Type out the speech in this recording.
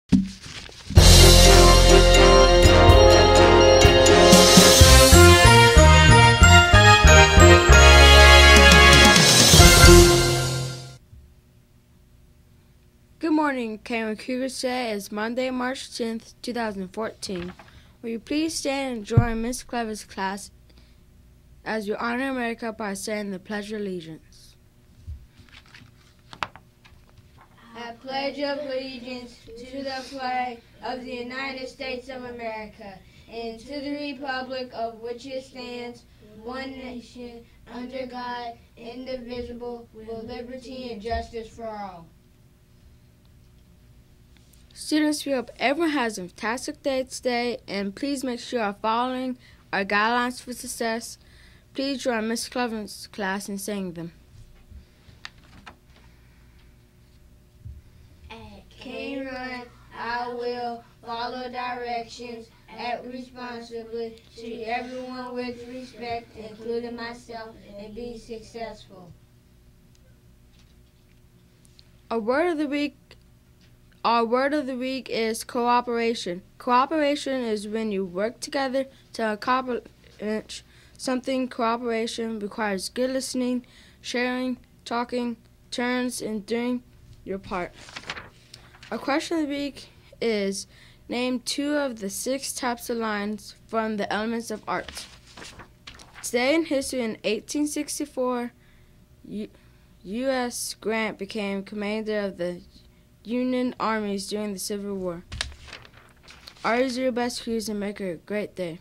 Good morning, Cameron Cougar. Today is Monday, March 10th, 2014. Will you please stand and join Miss Clever's class as we honor America by saying the Pledge of Allegiance? I pledge allegiance to the flag of the United States of America and to the republic of which it stands, one nation, under God, indivisible, with liberty and justice for all. Students, we hope everyone has a fantastic day today, and please make sure you're following our guidelines for success. Please join Miss Clever's class in saying them. Can run, I will follow directions, act responsibly, treat everyone with respect, including myself, and be successful. Our word of the week is cooperation. Cooperation is when you work together to accomplish something. Cooperation requires good listening, sharing, talking, turns, and doing your part. Our question of the week is, name 2 of the 6 types of lines from the Elements of Art. Today in history, in 1864, U.S. Grant became commander of the Union armies during the Civil War. Always do your best, crews, and make it a great day.